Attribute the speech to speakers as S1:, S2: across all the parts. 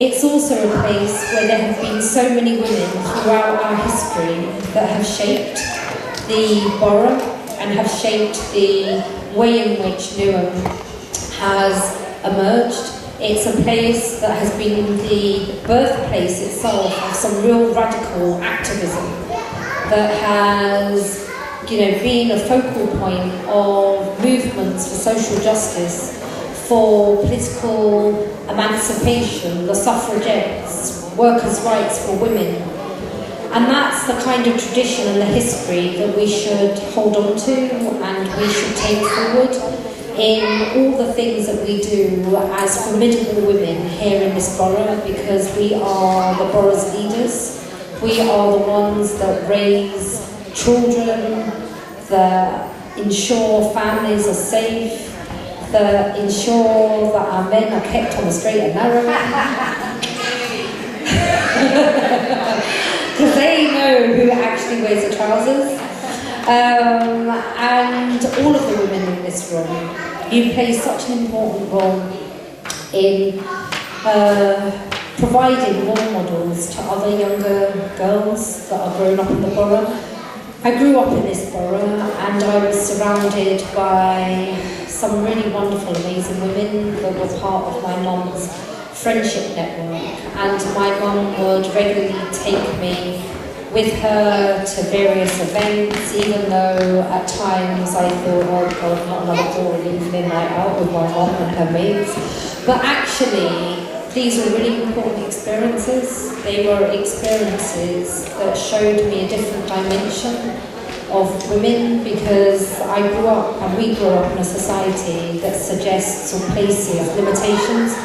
S1: It's also a place where there have been so many women throughout our history that have shaped the borough and have shaped the way in which Newham has emerged. It's a place that has been the birthplace itself of some real radical activism that has, been a focal point of movements for social justice, for political emancipation, the suffragettes, workers' rights for women. And that's the kind of tradition and the history that we should hold on to and we should take forward in all the things that we do as formidable women here in this borough, because we are the borough's leaders. We are the ones that raise children, that ensure families are safe, that ensure that our men are kept on the straight and narrow. Because they know who actually wears the trousers. And all of the women in this room, you play such an important role in providing role models to other younger girls that are growing up in the borough. I grew up in this borough and I was surrounded by some really wonderful, amazing women that were part of my mum's friendship network. And my mum would regularly take me with her to various events, even though at times I thought, oh God, not another boring evening night out with my mum and her mates. But actually, these were really important experiences. They were experiences that showed me a different dimension of women, because I grew up, and we grew up in a society that suggests or places limitations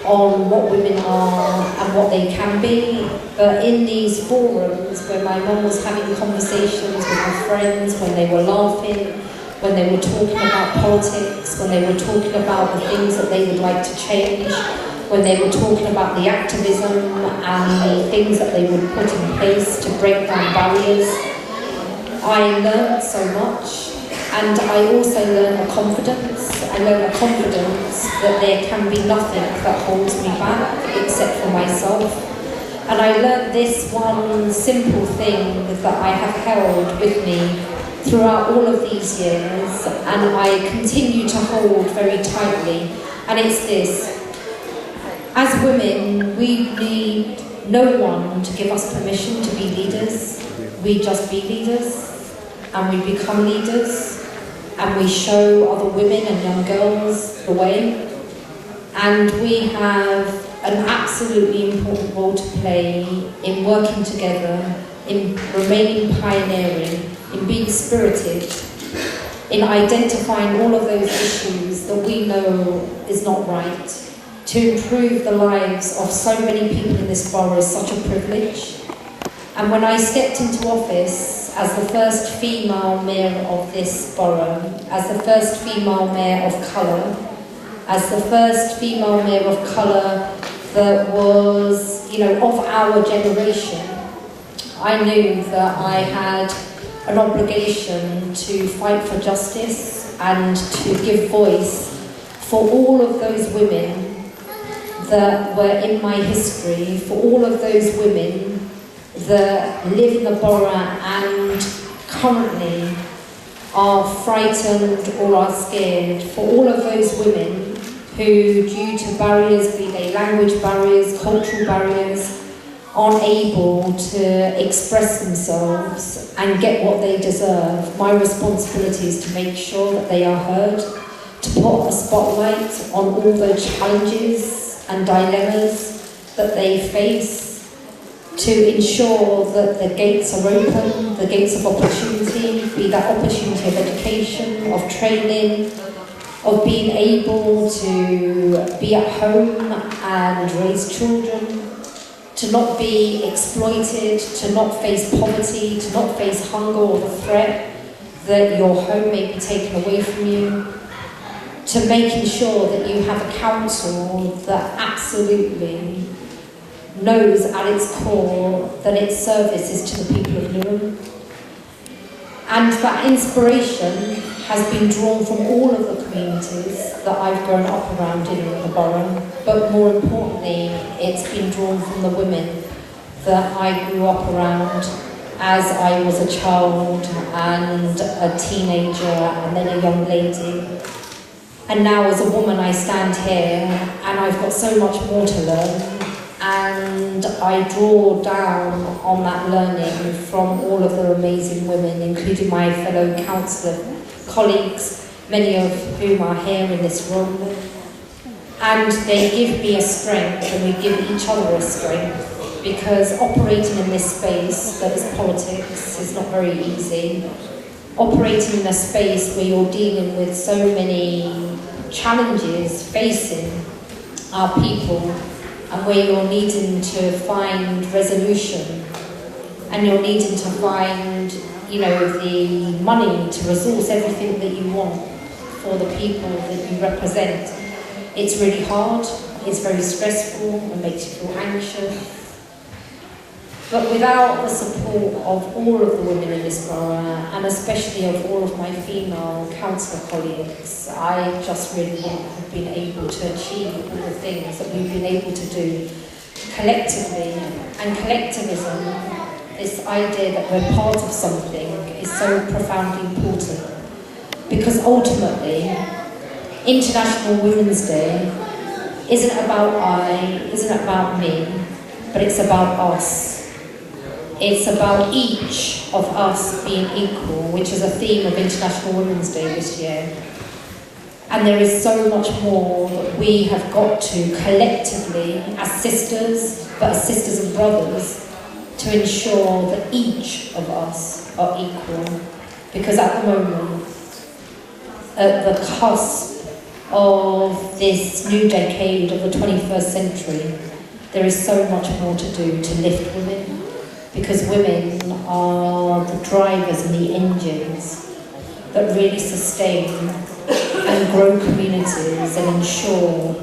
S1: on what women are and what they can be. But in these forums where my mum was having conversations with her friends, when they were laughing, when they were talking about politics, when they were talking about the things that they would like to change, when they were talking about the activism and the things that they would put in place to break down barriers, I learned so much. And I also learned a confidence. I learned a confidence that there can be nothing that holds me back except for myself. And I learned this one simple thing that I have held with me throughout all of these years, and I continue to hold very tightly. And it's this: as women, we need no one to give us permission to be leaders. We just be leaders, and we become leaders. And we show other women and young girls the way. And we have an absolutely important role to play in working together, in remaining pioneering, in being spirited, in identifying all of those issues that we know is not right. To improve the lives of so many people in this borough is such a privilege. And when I stepped into office as the first female mayor of this borough, as the first female mayor of colour, as the first female mayor of colour that was, of our generation, I knew that I had an obligation to fight for justice and to give voice for all of those women that were in my history, for all of those women that live in the borough and currently are frightened or are scared, for all of those women who, due to barriers, be they language barriers, cultural barriers, aren't able to express themselves and get what they deserve. My responsibility is to make sure that they are heard, to put a spotlight on all the challenges and dilemmas that they face, to ensure that the gates are open, the gates of opportunity, be that opportunity of education, of training, of being able to be at home and raise children, to not be exploited, to not face poverty, to not face hunger or the threat that your home may be taken away from you, to making sure that you have a council that absolutely knows at its core that its service is to the people of Newham. And that inspiration has been drawn from all of the communities that I've grown up around in the borough, but more importantly, it's been drawn from the women that I grew up around as I was a child and a teenager and then a young lady. And now as a woman I stand here and I've got so much more to learn, and I draw down on that learning from all of the amazing women, including my fellow councillor colleagues, many of whom are here in this room. And they give me a strength, and we give each other a strength, because operating in this space that is politics is not very easy. Operating in a space where you're dealing with so many challenges facing our people, and where you're needing to find resolution, and you're needing to find, the money to resource everything that you want for the people that you represent. It's really hard, it's very stressful, it makes you feel anxious. But without the support of all of the women in this borough, and especially of all of my female councillor colleagues, I just really wouldn't have been able to achieve all the things that we've been able to do collectively. And collectivism, this idea that we're part of something, is so profoundly important. Because ultimately, International Women's Day isn't about me, but it's about us. It's about each of us being equal, which is a theme of International Women's Day this year. And there is so much more that we have got to collectively, as sisters, but as sisters and brothers, to ensure that each of us are equal. Because at the moment, at the cusp of this new decade of the 21st century, there is so much more to do to lift women. Because women are the drivers and the engines that really sustain and grow communities and ensure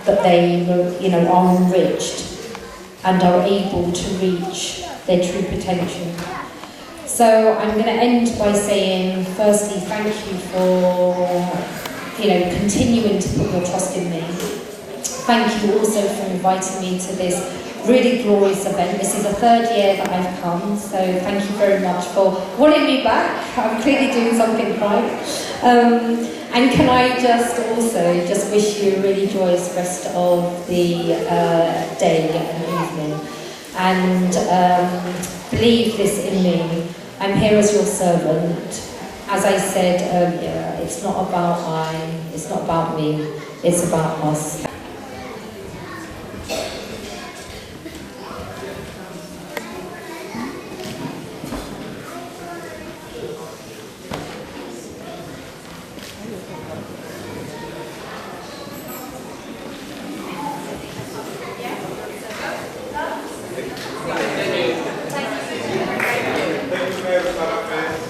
S1: that they are enriched and are able to reach their true potential. So I'm going to end by saying, firstly, thank you for continuing to put your trust in me. Thank you also for inviting me to this really glorious event. This is the third year that I've come, so thank you very much for wanting me back. I'm clearly doing something right. And can I just wish you a really joyous rest of the day and evening. And believe this in me, I'm here as your servant. As I said earlier, it's not about it's not about me, it's about us.